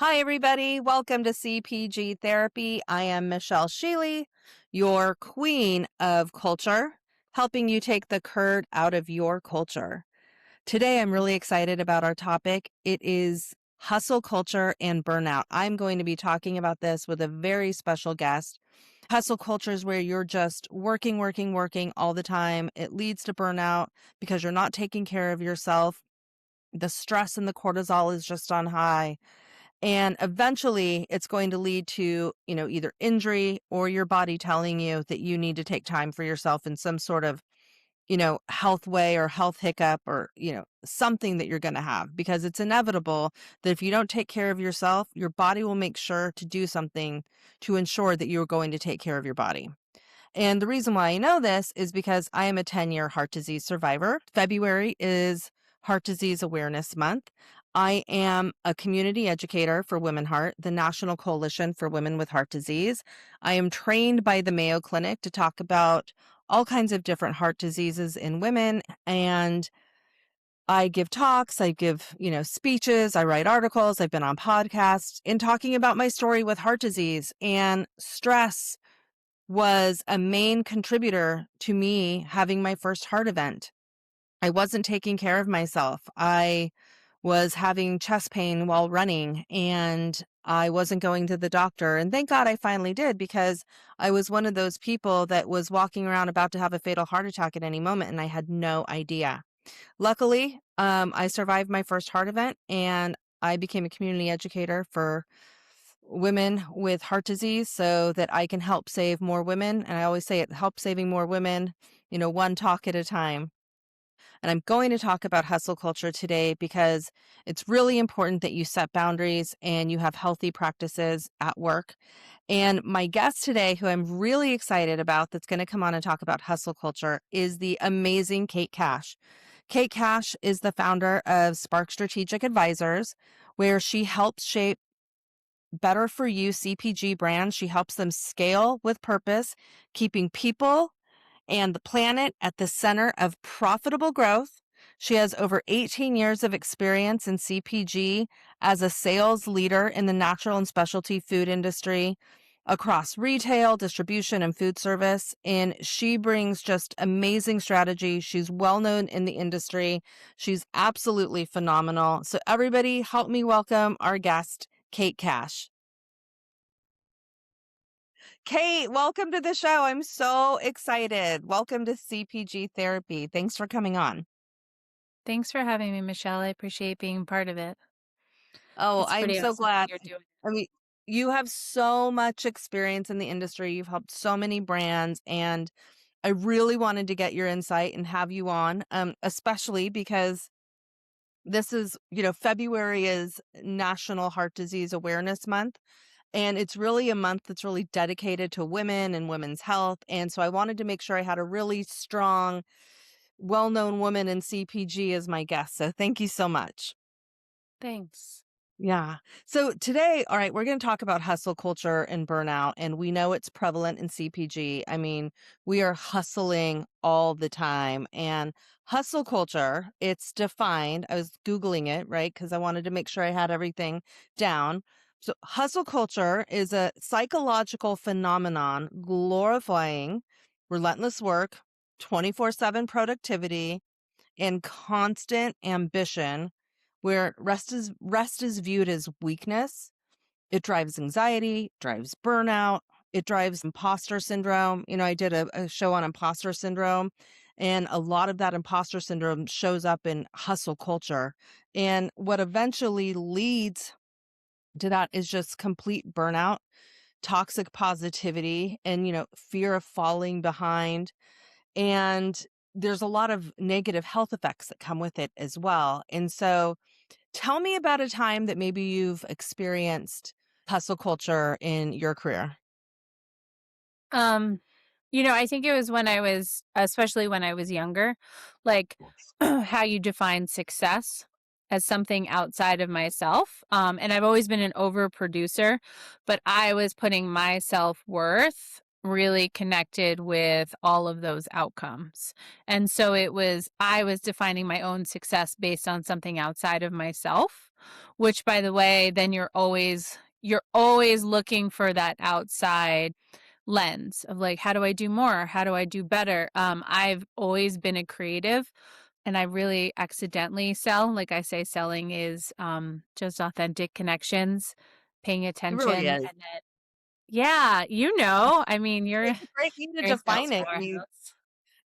Hi, everybody. Welcome to CPG Therapy. I am Michelle Shealy, your queen of culture, helping you take the curd out of your culture. Today, I'm really excited about our topic. It is hustle culture and burnout. I'm going to be talking about this with a very special guest. Hustle culture is where you're just working, working, working all the time. It leads to burnout because you're not taking care of yourself. The stress and the cortisol is just on high. And eventually it's going to lead to, either injury or your body telling you that you need to take time for yourself in some sort of, health way or health hiccup or, something that you're going to have because it's inevitable that if you don't take care of yourself, your body will make sure to do something to ensure that you're going to take care of your body. And the reason why I know this is because I am a 10-year heart disease survivor. February is Heart Disease Awareness Month. I am a community educator for Women Heart, the National Coalition for Women with Heart Disease. I am trained by the Mayo Clinic to talk about all kinds of different heart diseases in women. And I give talks, I give, speeches, I write articles, I've been on podcasts in talking about my story with heart disease and stress was a main contributor to me having my first heart event. I wasn't taking care of myself. I was having chest pain while running and I wasn't going to the doctor. And thank God I finally did because I was one of those people that was walking around about to have a fatal heart attack at any moment and I had no idea. Luckily, I survived my first heart event and I became a community educator for women with heart disease so that I can help save more women. And I always say it helps saving more women, one talk at a time. And I'm going to talk about hustle culture today because it's really important that you set boundaries and you have healthy practices at work. And my guest today, who I'm really excited about, that's going to come on and talk about hustle culture, is the amazing Kate Cash. Kate Cash is the founder of Spark Strategic Advisors, where she helps shape better for you CPG brands. She helps them scale with purpose, keeping people and the planet at the center of profitable growth. She has over 18 years of experience in CPG as a sales leader in the natural and specialty food industry across retail, distribution, and food service. And she brings just amazing strategy. She's well known in the industry. She's absolutely phenomenal. So everybody help me welcome our guest, Kate Cash. Kate, welcome to the show. I'm so excited. Welcome to CPG Therapy. Thanks for coming on. Thanks for having me, Michelle. I appreciate being part of it. Oh, It's I'm pretty so awesome that glad. you're doing it. I mean, you have so much experience in the industry. You've helped so many brands, and I really wanted to get your insight and have you on, especially because this is, February is National Heart Disease Awareness Month. And it's really a month that's really dedicated to women and women's health. And so I wanted to make sure I had a really strong, well-known woman in CPG as my guest. So thank you so much. Thanks. Yeah. So today, all right, we're going to talk about hustle culture and burnout. And we know it's prevalent in CPG. I mean, we are hustling all the time. And hustle culture, it's defined. I was Googling it, right? Because I wanted to make sure I had everything down. So, hustle culture is a psychological phenomenon glorifying relentless work, 24/7 productivity, and constant ambition where rest is viewed as weakness. It drives anxiety, drives burnout, it drives imposter syndrome. I did a show on imposter syndrome, and a lot of that imposter syndrome shows up in hustle culture. And what eventually leads to that is just complete burnout, toxic positivity, and fear of falling behind. And there's a lot of negative health effects that come with it as well. And so tell me about a time that maybe you've experienced hustle culture in your career. Um, I think it was especially when I was younger, like how you define success as something outside of myself. And I've always been an overproducer, but I was putting my self-worth really connected with all of those outcomes. And so I was defining my own success based on something outside of myself. which by the way, then you're always looking for that outside lens of like, how do I do more? How do I do better? I've always been a creative and I really accidentally sell. Like I say, selling is just authentic connections, paying It really attention, is. and then yeah, I mean, you're It's a great way to you're a define sales it. I mean, powerhouse.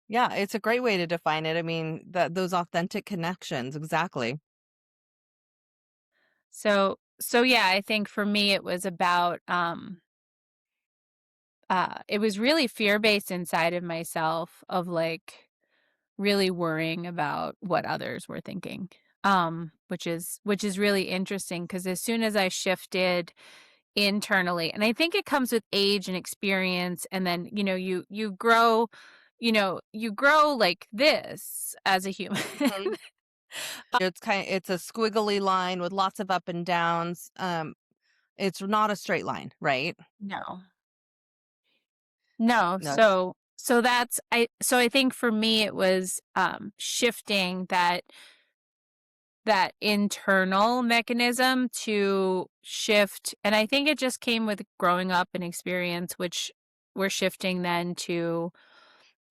yeah, it's a great way to define it. I mean, those authentic connections, exactly. So yeah, I think for me it was about it was really fear-based inside of myself of like really worrying about what others were thinking. Which is really interesting because as soon as I shifted internally, and I think it comes with age and experience, and then you grow, you grow like this as a human. Mhm. It's a squiggly line with lots of up and downs. It's not a straight line, right? No. No, No, it's so I think for me it was shifting that internal mechanism to shift, and I think it just came with growing up and experience, which we're shifting then to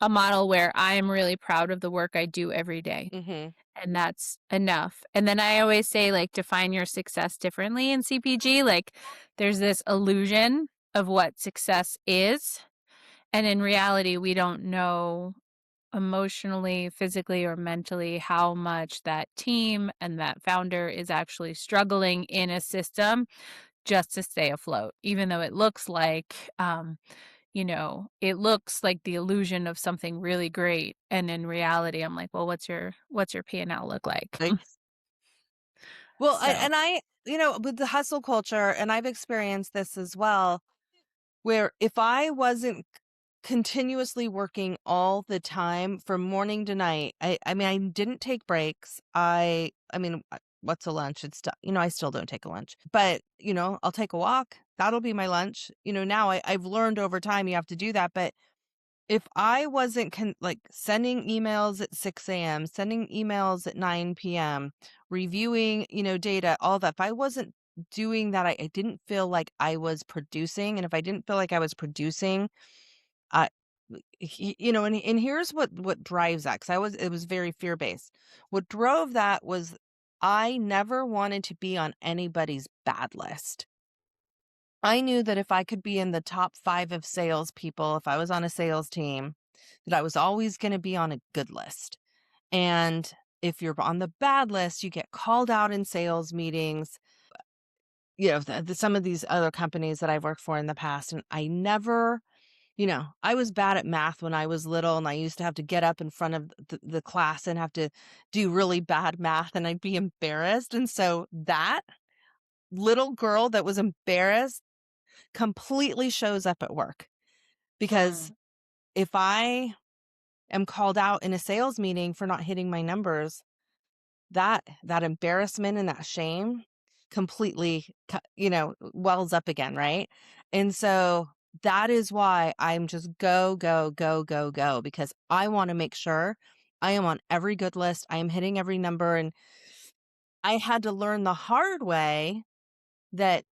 a model where I am really proud of the work I do every day. mhm. And that's enough. And then I always say, like, define your success differently in CPG. Like, there's this illusion of what success is. And in reality, we don't know emotionally, physically, or mentally how much that team and that founder is actually struggling in a system just to stay afloat, even though it looks like the illusion of something really great. And in reality, I'm like, well, what's your P&L look like? Like, well, So with the hustle culture, and I've experienced this as well, where if I wasn't continuously working all the time from morning to night, I mean, I didn't take breaks. I mean, what's a lunch? I still don't take a lunch, but I'll take a walk. That'll be my lunch. Now I've learned over time you have to do that, but if I wasn't like sending emails at 6 a.m., sending emails at 9 p.m., reviewing, data, all that, if I wasn't doing that, I didn't feel like I was producing. And if I didn't feel like I was producing, I, and here's what drives that. Cause it was very fear based. What drove that was I never wanted to be on anybody's bad list. I knew that if I could be in the top 5 of salespeople, if I was on a sales team, that I was always gonna be on a good list. And if you're on the bad list, you get called out in sales meetings. Some of these other companies that I've worked for in the past, and I was bad at math when I was little, and I used to have to get up in front of the class and have to do really bad math, and I'd be embarrassed. And so that little girl that was embarrassed completely shows up at work. Because mm, if I am called out in a sales meeting for not hitting my numbers, that embarrassment and that shame completely wells up again, right? And so that is why I'm just go go go go go, because I want to make sure I am on every good list, I am hitting every number. And I had to learn the hard way that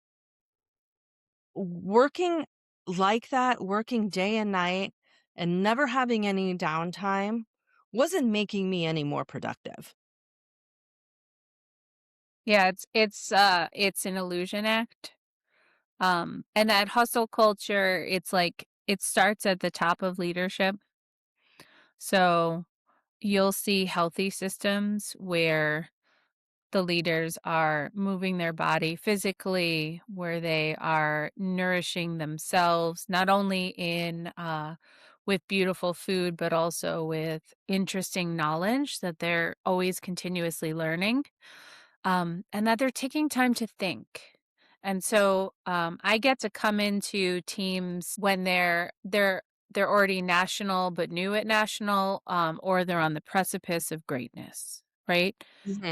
working like that, working day and night and never having any downtime wasn't making me any more productive. yeah, it's an illusion act. And that hustle culture, it's like it starts at the top of leadership. So you'll see healthy systems where the leaders are moving their body physically, where they are nourishing themselves, not only in with beautiful food, but also with interesting knowledge that they're always continuously learning, and that they're taking time to think. And so I get to come into teams when they're already national but new at national, or they're on the precipice of greatness, right?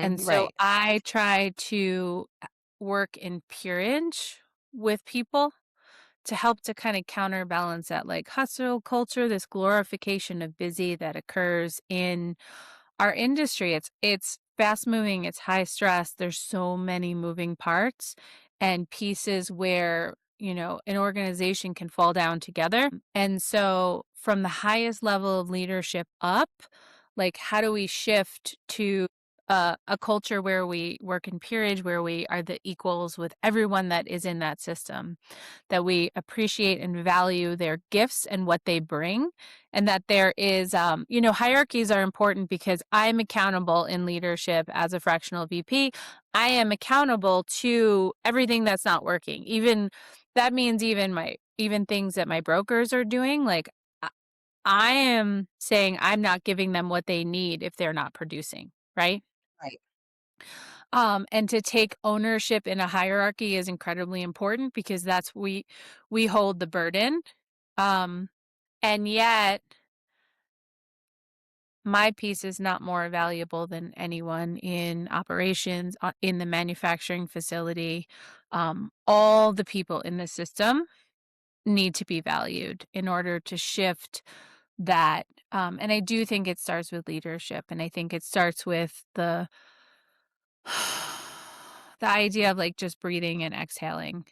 And so Right. I try to work in peerage with people to help to kind of counterbalance that like hustle culture, this glorification of busy that occurs in our industry. fast moving, it's high stress. There's so many moving parts and pieces where, an organization can fall down together. And so from the highest level of leadership up, like how do we shift to a culture where we work in peerage, where we are the equals with everyone that is in that system, that we appreciate and value their gifts and what they bring, and that there is, hierarchies are important because I'm accountable in leadership as a fractional VP. I am accountable to everything that's not working. Even that means even things that my brokers are doing, like I am saying I'm not giving them what they need if they're not producing, right? Right. And to take ownership in a hierarchy is incredibly important because that's we hold the burden. Um, and yet my piece is not more valuable than anyone in operations, in the manufacturing facility. All the people in the system need to be valued in order to shift that. And I do think it starts with leadership, and I think it starts with the idea of like just breathing and exhaling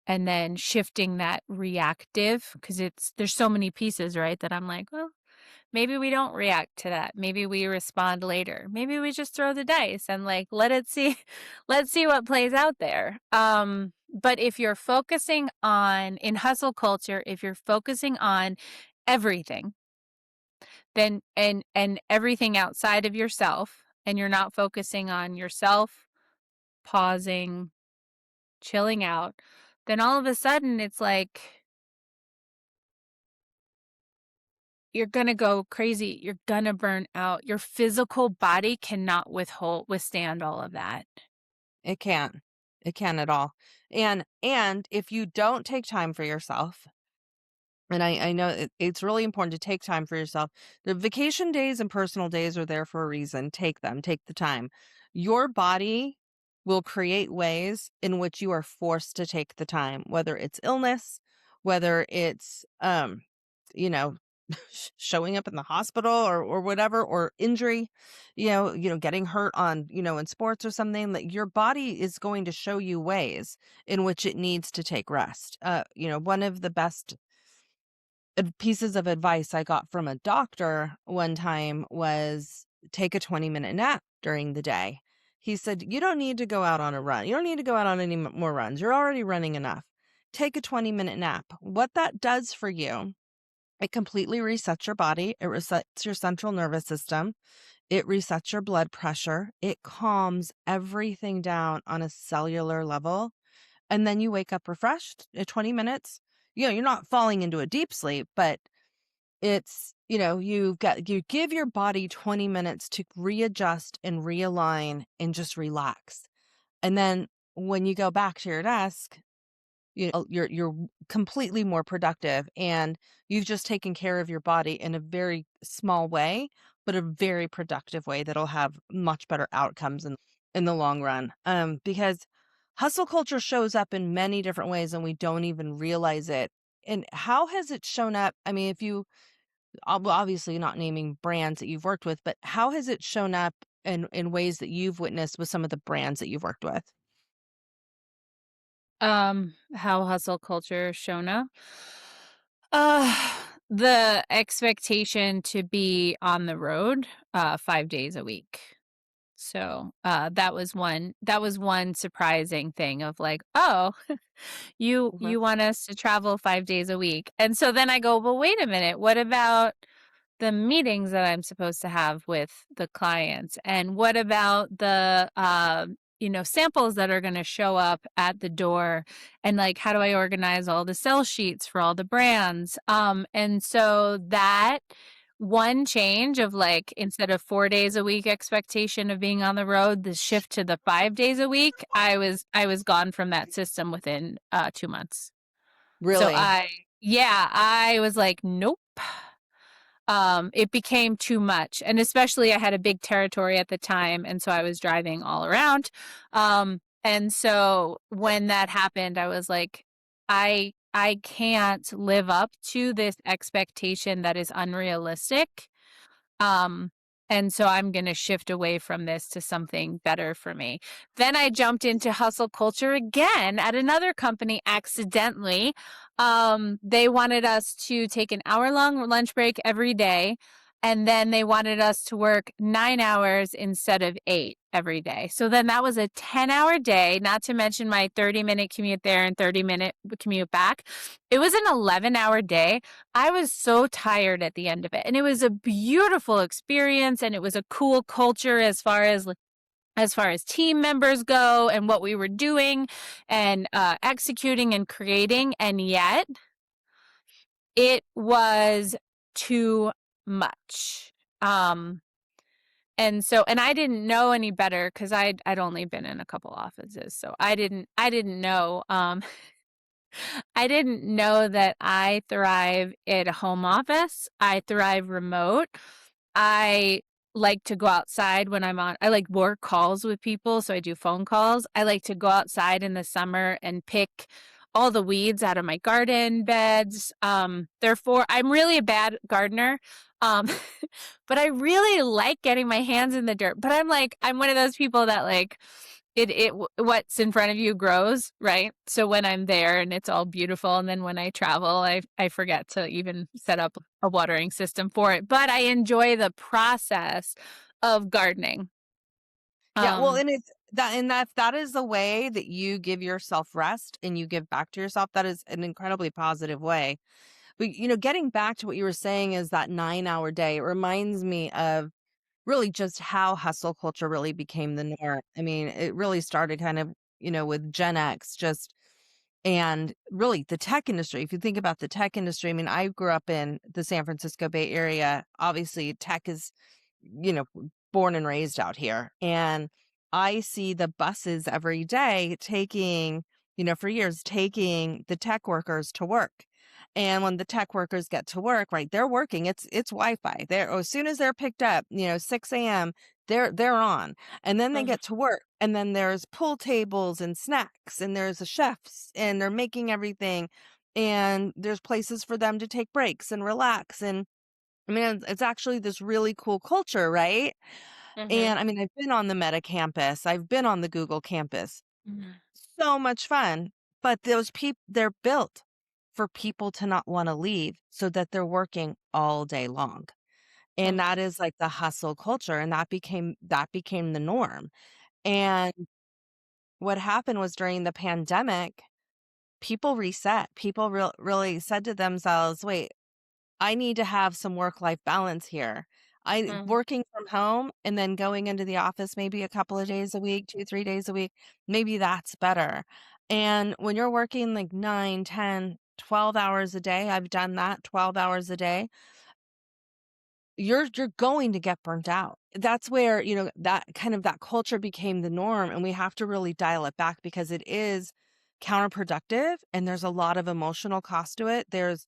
and then shifting that reactive, because there's so many pieces, right, that I'm like, well, maybe we don't react to that, maybe we respond later, maybe we just throw the dice and like let it see let's see what plays out there. But if you're focusing on, in hustle culture, if you're focusing on everything, then and everything outside of yourself, and you're not focusing on yourself, pausing, chilling out, then all of a sudden it's like you're gonna go crazy. You're gonna burn out. Your physical body cannot withstand all of that. It can. It can at all. And if you don't take time for yourself, and I know it's really important to take time for yourself. The vacation days and personal days are there for a reason. Take them, take the time. Your body will create ways in which you are forced to take the time, whether it's illness, whether it's, you know, showing up in the hospital or whatever, or injury, getting hurt on, in sports or something. That your body is going to show you ways in which it needs to take rest. One of the best pieces of advice I got from a doctor one time was take a 20-minute nap during the day. He said, "You don't need to go out on a run. You don't need to go out on any more runs. You're already running enough. Take a 20-minute nap." What that does for you, it completely resets your body. It resets your central nervous system. It resets your blood pressure. It calms everything down on a cellular level. And then you wake up refreshed at 20 minutes. You're not falling into a deep sleep, but it's, you give your body 20 minutes to readjust and realign and just relax. And then when you go back to your desk, you're completely more productive, and you've just taken care of your body in a very small way, but a very productive way that'll have much better outcomes in the long run. Because hustle culture shows up in many different ways and we don't even realize it. And how has it shown up? I mean, if you well, obviously not naming brands that you've worked with, but how has it shown up in ways that you've witnessed with some of the brands that you've worked with? How hustle culture shown up? Uh, the expectation to be on the road 5 days a week. So that was one surprising thing of like, oh, Mhm. you want us to travel 5 days a week. And so then I go, well, wait a minute, what about the meetings that I'm supposed to have with the clients? And what about the samples that are going to show up at the door? And like, how do I organize all the sell sheets for all the brands? And so that one change of like, instead of 4 days a week expectation of being on the road, the shift to the 5 days a week, I was gone from that system within 2 months. So Really? I was like, nope. It became too much. And especially I had a big territory at the time. And so I was driving all around. And so when that happened, I was like, I can't live up to this expectation that is unrealistic. Um, And so I'm going to shift away from this to something better for me. Then I jumped into hustle culture again at another company accidentally. They wanted us to take an hour-long lunch break every day. And then they wanted us to work 9 hours instead of 8 every day. So then that was a 10-hour day, not to mention my 30-minute commute there and 30-minute commute back. It was an 11-hour day. I was so tired at the end of it. And it was a beautiful experience, and it was a cool culture as far as team members go and what we were doing and executing and creating. And yet it was too much. And I didn't know any better because I'd only been in a couple offices. So I didn't know. I didn't know that I thrive at a home office. I thrive remote. I like to go outside when I like work calls with people, so I do phone calls. I like to go outside in the summer and pick all the weeds out of my garden beds. Therefore, I'm really a bad gardener. Um, but I really like getting my hands in the dirt. But I'm one of those people that like what's in front of you grows, right? So when I'm there and it's all beautiful, and then when I travel, I forget to even set up a watering system for it. But I enjoy the process of gardening. Yeah, well, Um, and it's that and that is the way that you give yourself rest and you give back to yourself. That is an incredibly positive way. But getting back to what you were saying is that 9-hour day. It reminds me of really just how hustle culture really became the norm. I mean, it really started kind of, with Gen X just and really the tech industry. If you think about the tech industry, I mean, I grew up in the San Francisco Bay Area. Obviously, tech is, you know, born and raised out here. And I see the buses every day taking, for years, taking the tech workers to work. And when the tech workers get to work, right, they're working. It's Wi-Fi. They're as soon as they're picked up, 6 a.m., they're on. And then they mhm, get to work. And then there's pool tables and snacks, and there's the chefs, and they're making everything. And there's places for them to take breaks and relax. And I mean, it's actually this really cool culture, right? mhm, And I mean, I've been on the Meta campus, I've been on the Google campus. mhm, So much fun. But those people, they're built for people to not want to leave so that they're working all day long. And mhm, that is like the hustle culture. And that became the norm. And what happened was during the pandemic, people reset. People really said to themselves, wait, I need to have some work-life balance here. I mhm, working from home and then going into the office maybe a couple of days a week, 2, 3 days a week, maybe that's better. And when you're working like 9, 10, 12 hours a day, I've done that, 12 hours a day, you're going to get burnt out. That's where, that kind of that culture became the norm, and we have to really dial it back because it is counterproductive and there's a lot of emotional cost to it. There's,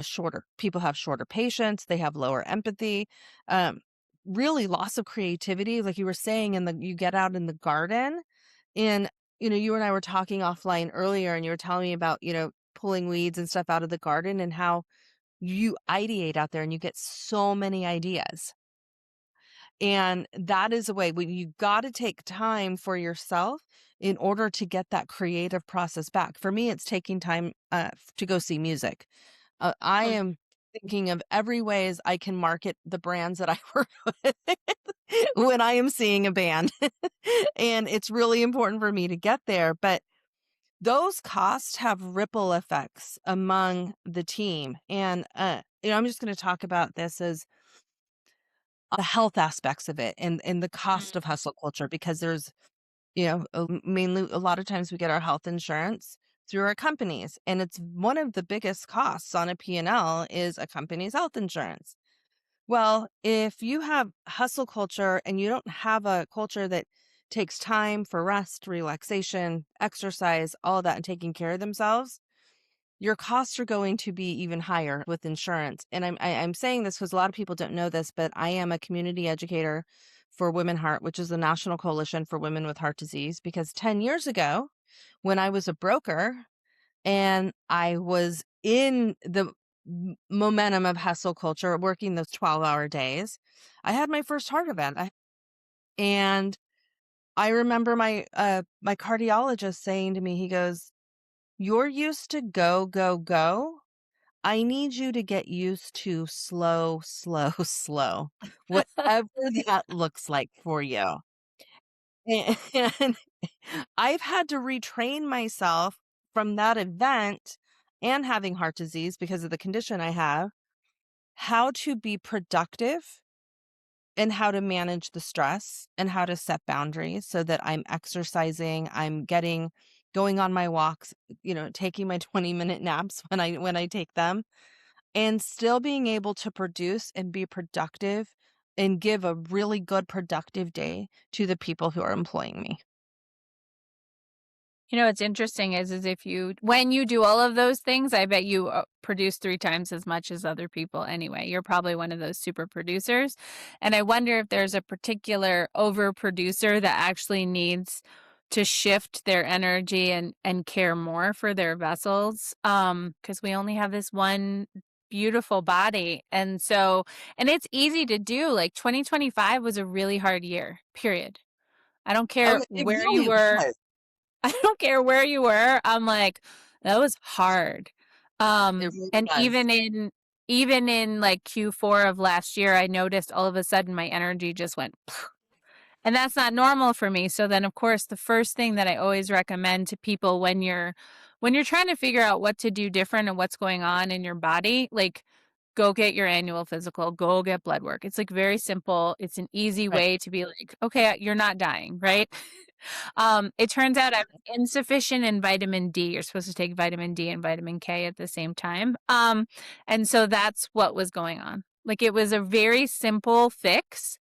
shorter people have shorter patience, they have lower empathy, um, really loss of creativity, like you were saying, you get out in the garden and you and I were talking offline earlier and you were telling me about, pulling weeds and stuff out of the garden and how you ideate out there and you get so many ideas. And that is a way when you got to take time for yourself in order to get that creative process back. For me, it's taking time to go see music. I mhm. am thinking of every ways I can market the brands that I work with when I am seeing a band. And it's really important for me to get there. But those costs have ripple effects among the team. And, I'm just going to talk about this as the health aspects of it and the cost of hustle culture because there's, mainly a lot of times we get our health insurance through our companies. And it's one of the biggest costs on a P&L is a company's health insurance. Well, if you have hustle culture and you don't have a culture that takes time for rest, relaxation, exercise, all that, and taking care of themselves, your costs are going to be even higher with insurance. And I'm saying this because a lot of people don't know this, but I am a community educator for Women Heart, which is the National Coalition for Women with Heart Disease. Because 10 years ago, when I was a broker and I was in momentum of hustle culture, working those 12-hour days, I had my first heart event. And I remember my cardiologist saying to me, he goes, "You're used to go, go, go. I need you to get used to slow, slow, slow, whatever that looks like for you." And I've had to retrain myself from that event and having heart disease because of the condition I have, how to be productive and how to manage the stress and how to set boundaries so that I'm exercising, I'm going on my walks, taking my 20-minute naps when I take them, and still being able to produce and be productive and give a really good productive day to the people who are employing me. You know, what's interesting is if when you do all of those things, I bet you produce 3 times as much as other people anyway. You're probably one of those super producers. And I wonder if there's a particular overproducer that actually needs to shift their energy and care more for their vessels. Because we only have this one beautiful body. And it's easy to do. Like 2025 was a really hard year, period. I don't care It where you really were. was. I don't care where you were. I'm like, that was hard. It really And was. even in like Q4 of last year, I noticed all of a sudden my energy just went, and that's not normal for me. So then, of course, the first thing that I always recommend to people when you're trying to figure out what to do different and what's going on in your body, like go get your annual physical, go get blood work. It's like very simple. It's an easy Right. way to be like, okay, you're not dying, right? It turns out I'm insufficient in vitamin D. You're supposed to take vitamin D and vitamin K at the same time. And so that's what was going on. Like it was a very simple fix.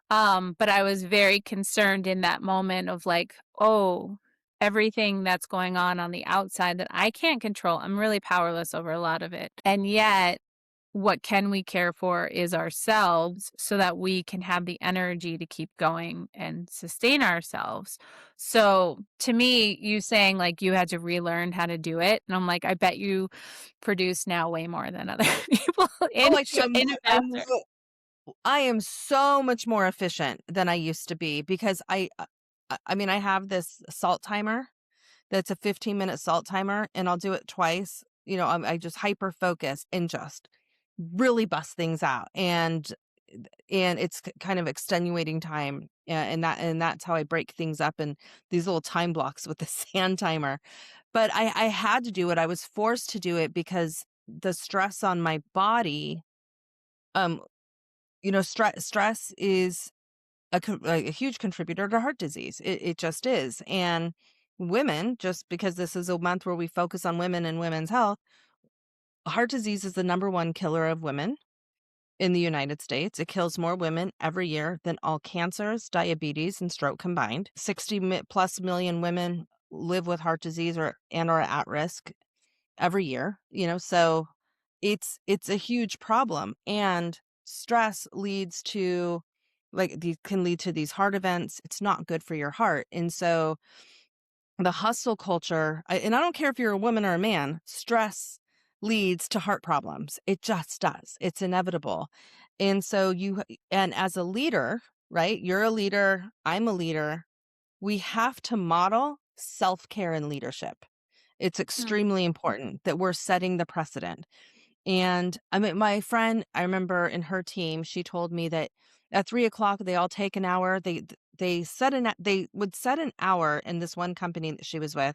But I was very concerned in that moment of like, oh, everything that's going on the outside that I can't control. I'm really powerless over a lot of it. And yet what can we care for is ourselves so that we can have the energy to keep going and sustain ourselves. So to me, you saying like you had to relearn how to do it. And I'm like, I bet you produce now way more than other people Oh, I do. in a faster. I am so much more efficient than I used to be because I mean, I have this salt timer that's a 15-minute salt timer, and I'll do it twice. I just hyper focus and just really bust things out, and it's kind of extenuating time, and that's how I break things up in these little time blocks with the sand timer. But I had to do it. I was forced to do it because the stress on my body, um, stress is a huge contributor to heart disease. It just is. And women, just because this is a month where we focus on women and women's health, heart disease is the number one killer of women in the United States. It kills more women every year than all cancers, diabetes, and stroke combined. 60+ million women live with heart disease or at risk every year, so it's a huge problem. And stress leads to, like, these can lead to these heart events. It's not good for your heart. And so the hustle culture, and I don't care if you're a woman or a man, stress leads to heart problems. It just does. It's inevitable. And so and as a leader, right? You're a leader, I'm a leader. We have to model self-care and leadership. It's Mm, extremely important that we're setting the precedent. And I mean, my friend, I remember in her team, she told me that at 3 o'clock, they all take an hour. They would set an hour in this one company that she was with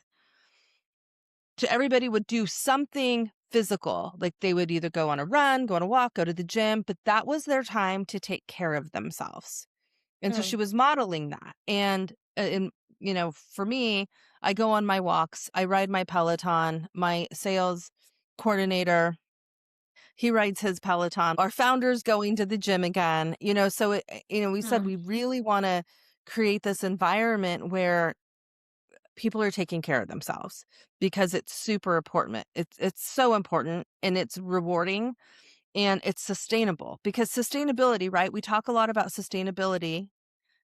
to everybody would do something physical. Like they would either go on a run, go on a walk, go to the gym, but that was their time to take care of themselves. And so she mm, was modeling that. And for me, I go on my walks, I ride my Peloton, my sales coordinator, he rides his Peloton. Our founder's going to the gym again, so we said mm. we really want to create this environment where people are taking care of themselves because it's super important. It's so important, and it's rewarding, and it's sustainable because sustainability, right? We talk a lot about sustainability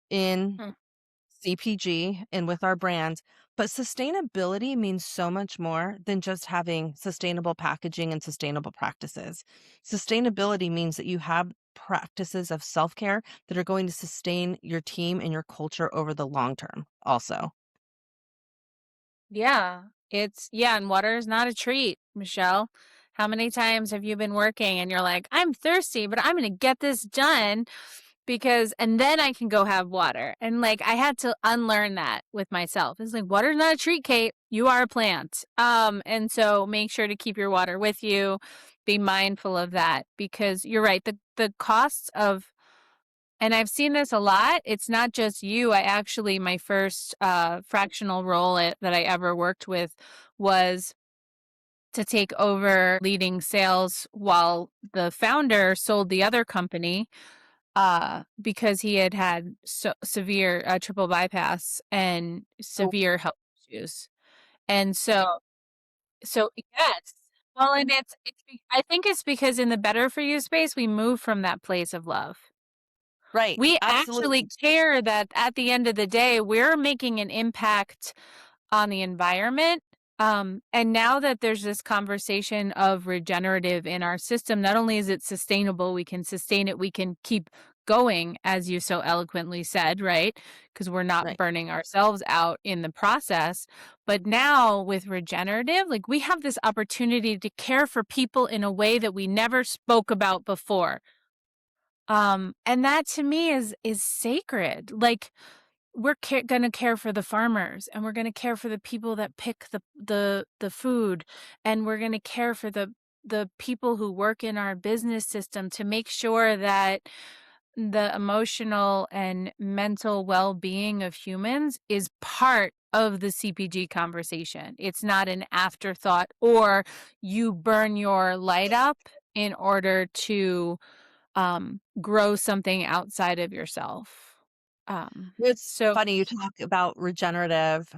in Mm. CPG and with our brands, but sustainability means so much more than just having sustainable packaging and sustainable practices. Sustainability means that you have practices of self care that are going to sustain your team and your culture over the long term, also. Yeah. And water is not a treat, Michelle. How many times have you been working and you're like, I'm thirsty, but I'm going to get this done and then I can go have water. And like, I had to unlearn that with myself. It's like, water's not a treat, Kate. You are a plant. And so make sure to keep your water with you. Be mindful of that because you're right. The costs of and I've seen this a lot. It's not just you. My first fractional role that I ever worked with was to take over leading sales while the founder sold the other company because he had severe triple bypass and Oh, severe health issues. And so yes. Well, and I think it's because in the better for you space, we move from that place of love. right. We actually Absolutely. care that at the end of the day, we're making an impact on the environment. And now that there's this conversation of regenerative in our system, not only is it sustainable, we can sustain it, we can keep going, as you so eloquently said, right? Because we're not Right. burning ourselves out in the process. But now with regenerative, like we have this opportunity to care for people in a way that we never spoke about before. And that to me is sacred. Like we're going to care for the farmers and we're going to care for the people that pick the food and we're going to care for the people who work in our business system to make sure that the emotional and mental well-being of humans is part of the CPG conversation. It's not an afterthought or you burn your light up in order to grow something outside of yourself. It's So funny you talk about regenerative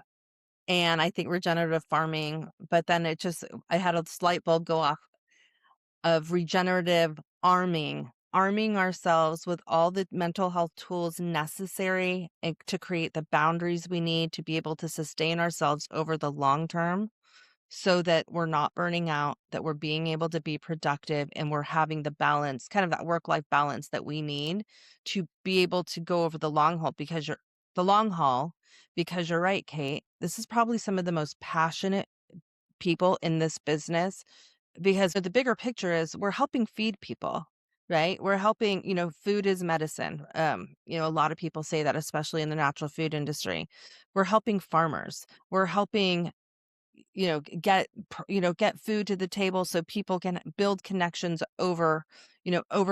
and I think regenerative farming, but then I had a slight bulb go off of regenerative arming ourselves with all the mental health tools necessary to create the boundaries we need to be able to sustain ourselves over the long term so that we're not burning out, that we're being able to be productive and we're having the balance, kind of that work-life balance that we need to be able to go over the long haul, because you're right, Kate. This is probably some of the most passionate people in this business because the bigger picture is we're helping feed people, right? We're helping, food is medicine. A lot of people say that, especially in the natural food industry. We're helping farmers. We're helping get food to the table so people can build connections over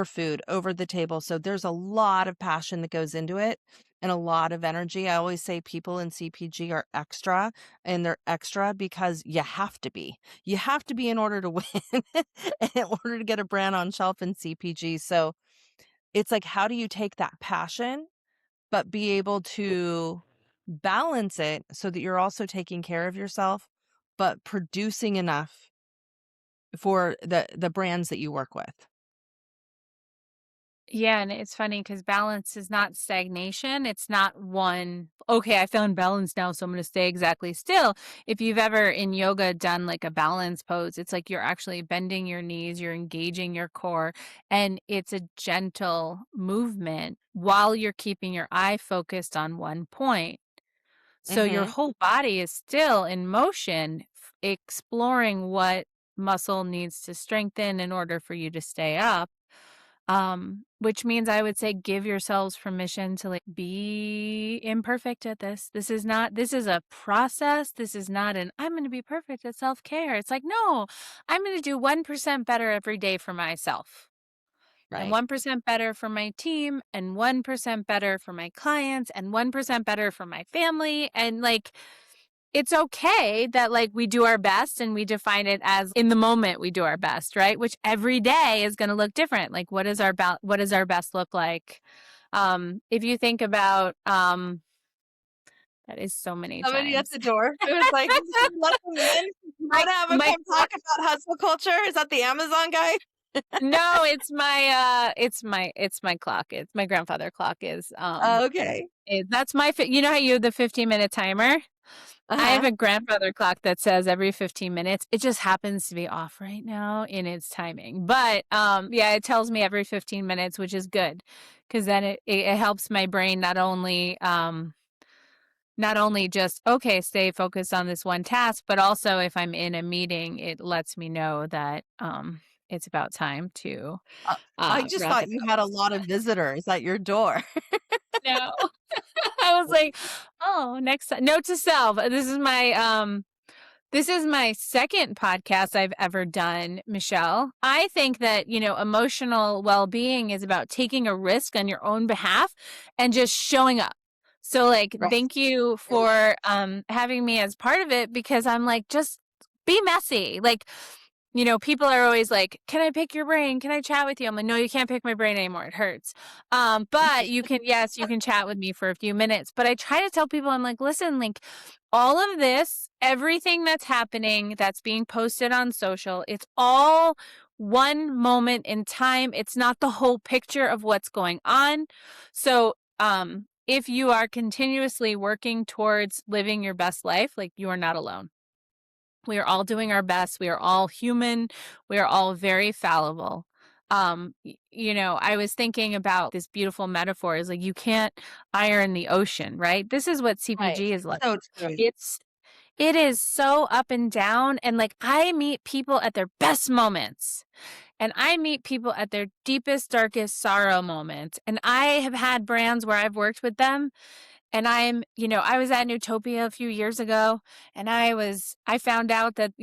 food, over the table. So there's a lot of passion that goes into it and a lot of energy. I always say people in CPG are extra, and they're extra because you have to be in order to win and in order to get a brand on shelf in CPG. So it's like, how do you take that passion but be able to balance it so that you're also taking care of yourself, but producing enough for the brands that you work with. yeah, and it's funny because balance is not stagnation. It's not one, okay, I found balance now, so I'm going to stay exactly still. If you've ever in yoga done like a balance pose, it's like you're actually bending your knees, you're engaging your core, and it's a gentle movement while you're keeping your eye focused on one point. So your Mhm. whole body is still in motion, exploring what muscle needs to strengthen in order for you to stay up. Which means I would say give yourselves permission to like be imperfect at this. This is a process. This is not I'm going to be perfect at self care. It's like, no, I'm going to do 1% better every day for myself and Right. 1% better for my team and 1% better for my clients and 1% better for my family. And like, it's okay that like we do our best and we define it as in the moment we do our best, right? Which every day is going to look different. Like what does our best look like? If you think about that is so many Somebody at times. the door. It was like, let them in. You Mike wanna have a Mike come talk about hustle culture? Is that the Amazon guy? No, it's my clock. It's my grandfather clock Okay. that's my you know how you have the 15-minute timer? I have Uh-huh. a grandfather clock that says every 15 minutes. It just happens to be off right now in its timing. But yeah, it tells me every 15 minutes, which is good because then it helps my brain not only just okay, stay focused on this one task, but also if I'm in a meeting, it lets me know that it's about time to Uh, I just wrap thought it you up. had a lot of visitors at your door. No. I was like, "Oh, next time." Note to self, this is my second podcast I've ever done, Michelle. I think that, emotional well-being is about taking a risk on your own behalf and just showing up. So, like, Right. thank you for having me as part of it because I'm like, just be messy. Like, people are always like, "Can I pick your brain? Can I chat with you?" I'm like, "No, you can't pick my brain anymore. It hurts." But yes, you can chat with me for a few minutes. But I try to tell people, I'm like, listen, like all of this, everything that's happening, that's being posted on social, it's all one moment in time. It's not the whole picture of what's going on. So, if you are continuously working towards living your best life, like you are not alone. We are all doing our best. We are all human. We are all very fallible. I was thinking about this beautiful metaphor is like you can't iron the ocean, right? This is what Right. CPG is like. So true. It's it is so up and down and like I meet people at their best moments and I meet people at their deepest darkest sorrow moments. And I have had brands where I've worked with them and I was at Newtopia a few years ago and I found out that,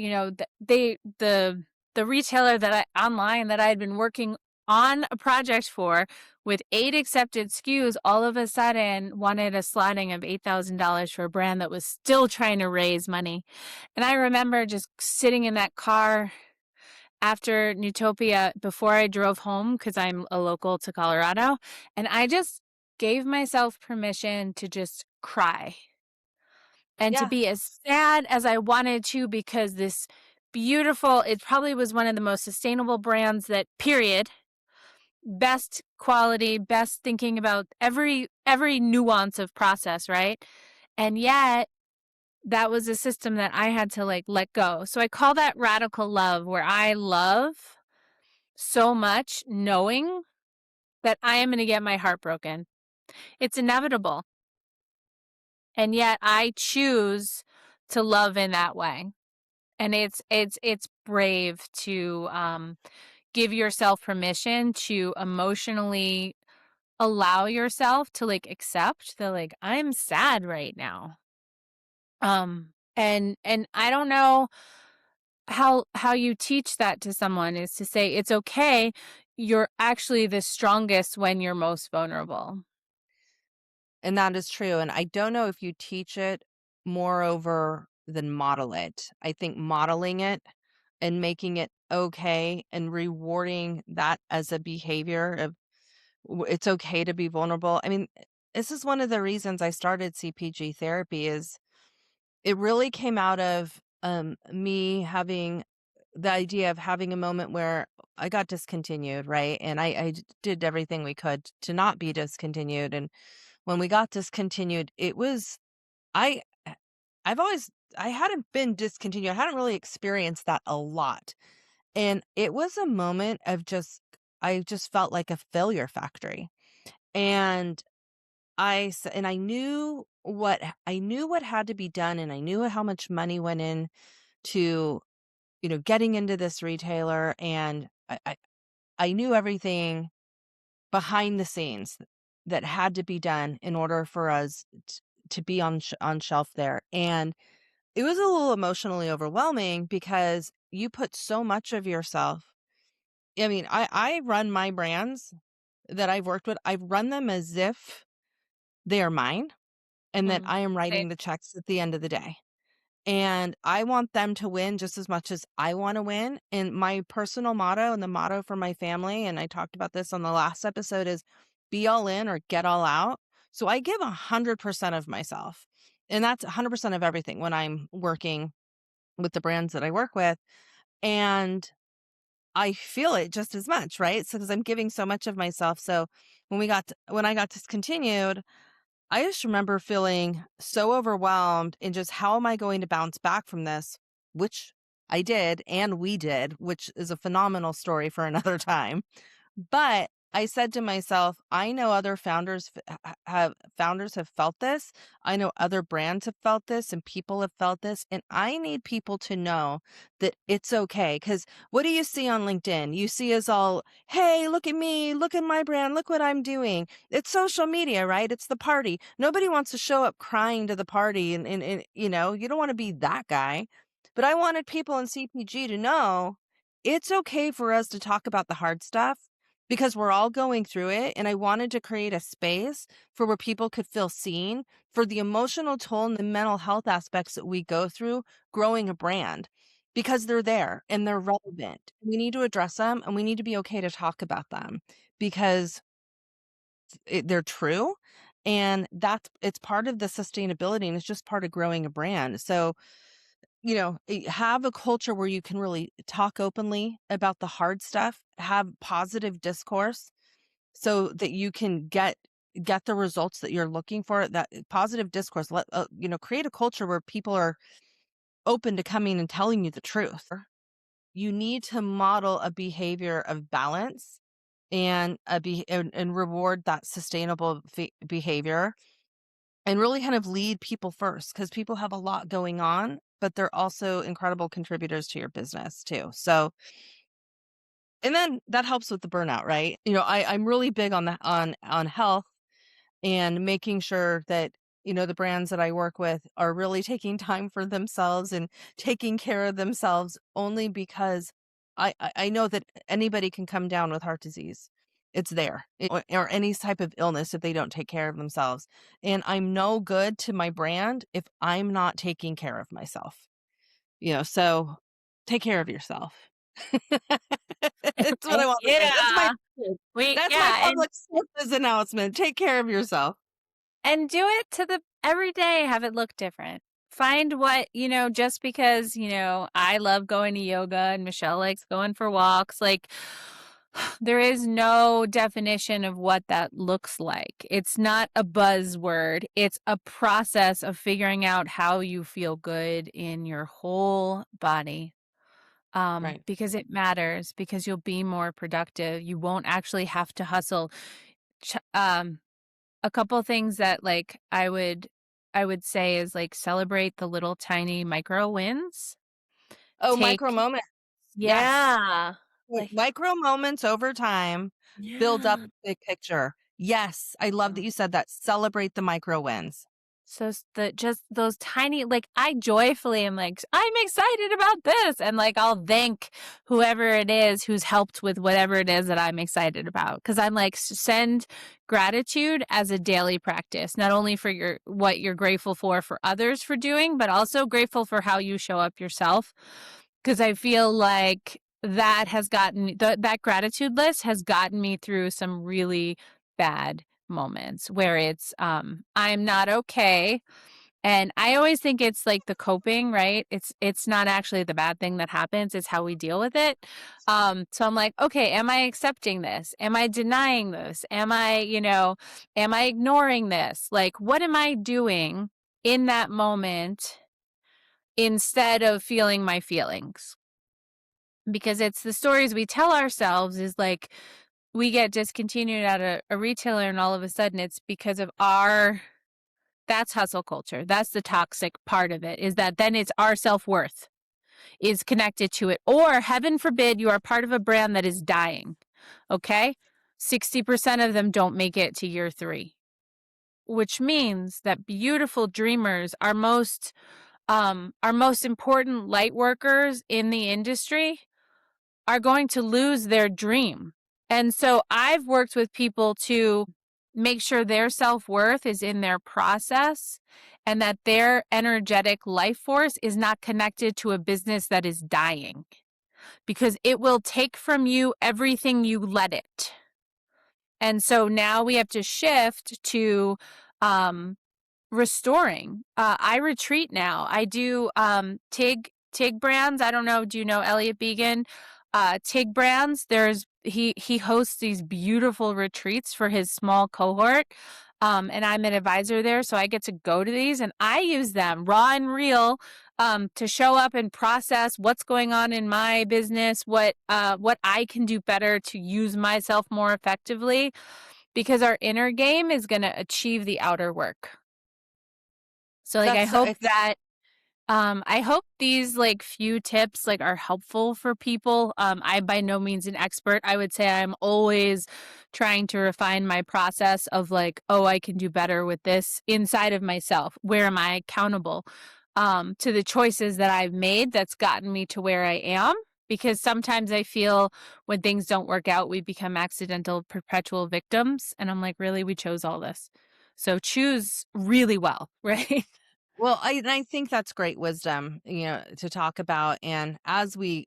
the retailer online that I had been working on a project for with 8 accepted SKUs all of a sudden wanted a slotting of $8,000 for a brand that was still trying to raise money. And I remember just sitting in that car after Newtopia before I drove home because I'm a local to Colorado, and I just gave myself permission to just cry and to Yeah. be as sad as I wanted to because this beautiful it probably was one of the most sustainable brands that period, best quality, best thinking about every nuance of process, right? And yet that was a system that I had to like let go. So I call that radical love where I love so much knowing that I am going to get my heart broken. It's inevitable. And yet I choose to love in that way. And it's brave to give yourself permission to emotionally allow yourself to like accept that like I'm sad right now. And I don't know how you teach that to someone is to say it's okay. You're actually the strongest when you're most vulnerable. And that is true. And I don't know if you teach it moreover than model it. I think modeling it and making it okay and rewarding that as a behavior of it's okay to be vulnerable. I mean, this is one of the reasons I started CPG therapy is it really came out of me having the idea of having a moment where I got discontinued, right? And did everything we could to not be discontinued. And when we got discontinued, it was I I've always I hadn't been discontinued. I hadn't really experienced that a lot. And it was a moment of I just felt like a failure factory. And I knew what had to be done and I knew how much money went in to, getting into this retailer and I knew everything behind the scenes that had to be done in order for us to be on shelf there. And it was a little emotionally overwhelming because you put so much of yourself. I mean, I run my brands that I've worked with. I've run them as if they are mine and that Mm. I am Same. writing the checks at the end of the day. And I want them to win just as much as I want to win. And my personal motto and the motto for my family, and I talked about this on the last episode, is be all in or get all out. So I give 100% of myself. And that's 100% of everything when I'm working with the brands that I work with. And I feel it just as much, right? So because I'm giving so much of myself. So when I got discontinued, I just remember feeling so overwhelmed in just how am I going to bounce back from this, which I did and we did, which is a phenomenal story for another time. But I said to myself, I know other founders have felt this. I know other brands have felt this and people have felt this. And I need people to know that it's okay. Because what do you see on LinkedIn? You see us all, hey, look at me, look at my brand, look what I'm doing. It's social media, right? It's the party. Nobody wants to show up crying to the party and you know, you don't want to be that guy. But I wanted people in CPG to know it's okay for us to talk about the hard stuff because we're all going through it. And I wanted to create a space for where people could feel seen for the emotional toll and the mental health aspects that we go through growing a brand because they're there and they're relevant. We need to address them and we need to be okay to talk about them because they're true. And it's part of the sustainability and it's just part of growing a brand. So, you know, have a culture where you can really talk openly about the hard stuff, have positive discourse so that you can get the results that you're looking for. That positive discourse, you know, create a culture where people are open to coming and telling you the truth. You need to model a behavior of balance and reward that sustainable behavior and really kind of lead people first because people have a lot going on, but they're also incredible contributors to your business too. So, and then that helps with the burnout, right? You know, I'm really big on on health and making sure that, you know, the brands that I work with are really taking time for themselves and taking care of themselves only because I know that anybody can come down with heart disease. It's there or any type of illness if they don't take care of themselves. And I'm no good to my brand if I'm not taking care of myself. You know, so take care of yourself. It's what I want to say. Yeah. We That's my yeah, public service announcement. Take care of yourself. and do it to the every day, have it look different. Find what, just because, I love going to yoga and Michelle likes going for walks, like there is no definition of what that looks like. It's not a buzzword. It's a process of figuring out how you feel good in your whole body. Right. Because it matters, because you'll be more productive. You won't actually have to hustle. Ch- Um, a couple things that like I would say is like celebrate the little tiny micro wins. Oh, micro Take moments. Yes. Yeah. Like Micro moments over time build up yeah. the big picture. Yes. I love that you said that. Celebrate the micro wins. So just those tiny, like I joyfully am like, I'm excited about this. And like, I'll thank whoever it is who's helped with whatever it is that I'm excited about. Cause I'm like, send gratitude as a daily practice, not only for what you're grateful for others for doing, but also grateful for how you show up yourself. Cause I feel like that has that gratitude list has gotten me through some really bad moments where it's I'm not okay, and I always think it's like the coping, right? It's not actually the bad thing that happens, it's how we deal with it. So I'm like, okay, am I accepting this? Am I denying this? Am I ignoring this? Like what am I doing in that moment instead of feeling my feelings? Because it's the stories we tell ourselves is like we get discontinued at a retailer and all of a sudden it's because of that's hustle culture. That's the toxic part of it, is that then it's our self-worth is connected to it. Or heaven forbid you are part of a brand that is dying. Okay. 60% of them don't make it to year 3, which means that beautiful dreamers, our most important light workers in the industry are going to lose their dream. And so I've worked with people to make sure their self-worth is in their process and that their energetic life force is not connected to a business that is dying, because it will take from you everything you let it. And so now we have to shift to restoring. I retreat now. I do TIG brands. I don't know. Do you know Elliot Began? TIG brands. He hosts these beautiful retreats for his small cohort. And I'm an advisor there, so I get to go to these and I use them raw and real to show up and process what's going on in my business, what I can do better to use myself more effectively, because our inner game is going to achieve the outer work. So like That's it's I hope these like few tips like are helpful for people. I by no means an expert. I would say I'm always trying to refine my process of like, oh, I can do better with this inside of myself. Where am I accountable to the choices that I've made that's gotten me to where I am? Because sometimes I feel when things don't work out, we become accidental, perpetual victims. And I'm like, really, we chose all this. So choose really well, right? well, I think that's great wisdom, to talk about. And as we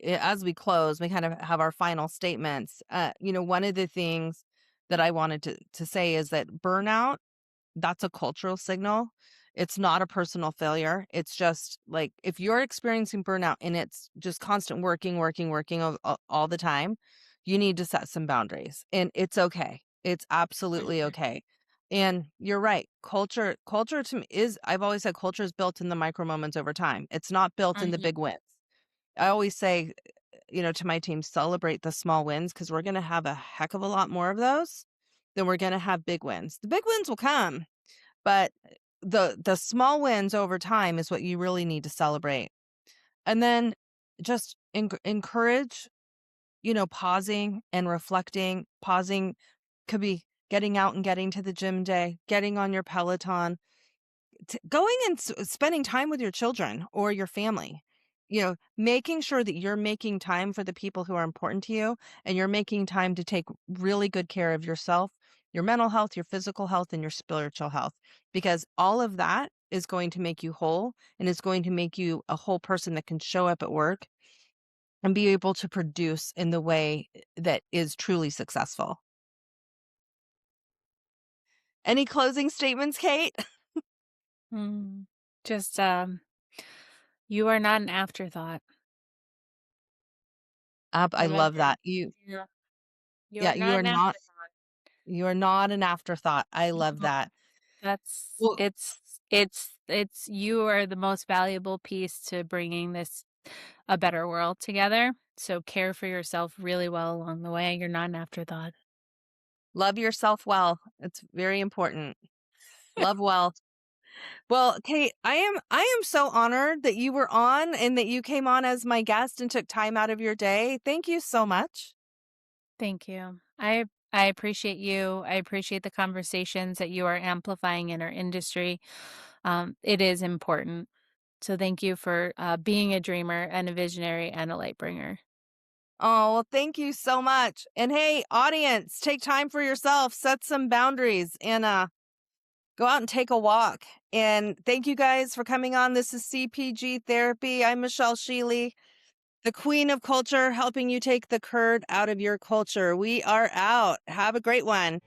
close, we kind of have our final statements. One of the things that I wanted to say is that burnout, that's a cultural signal. It's not a personal failure. It's just like if you're experiencing burnout and it's just constant working, working, working all the time, you need to set some boundaries. And it's okay. It's absolutely Mhm. okay. And you're right. Culture to me is, I've always said culture is built in the micro moments over time. It's not built in the Mhm. big wins. I always say, to my team, celebrate the small wins because we're going to have a heck of a lot more of those than we're going to have big wins. The big wins will come, but the small wins over time is what you really need to celebrate. And then just encourage, pausing and reflecting. Pausing could be getting out and getting to the gym day, getting on your Peloton, going and spending time with your children or your family. Making sure that you're making time for the people who are important to you, and you're making time to take really good care of yourself, your mental health, your physical health, and your spiritual health, because all of that is going to make you whole and is going to make you a whole person that can show up at work and be able to produce in the way that is truly successful. Any closing statements, Kate? Mm. Just you are not an afterthought. I love Remember. that. Yeah. You Yeah, are not an afterthought. you are not an afterthought. I love No. that. That's Well, it's you are the most valuable piece to bringing this a better world together. So care for yourself really well along the way. You're not an afterthought. love yourself well. It's very important. Love well. Well, Kate, I am so honored that you were on and that you came on as my guest and took time out of your day. Thank you so much. Thank you. I appreciate you. I appreciate the conversations that you are amplifying in our industry. It is important. So thank you for being a dreamer and a visionary and a light bringer. Oh, well, thank you so much. And hey, audience, take time for yourself, set some boundaries, and go out and take a walk. And thank you guys for coming on. This is CPG Therapy. I'm Michelle Sheely, the queen of culture, helping you take the curd out of your culture. We are out. Have a great one.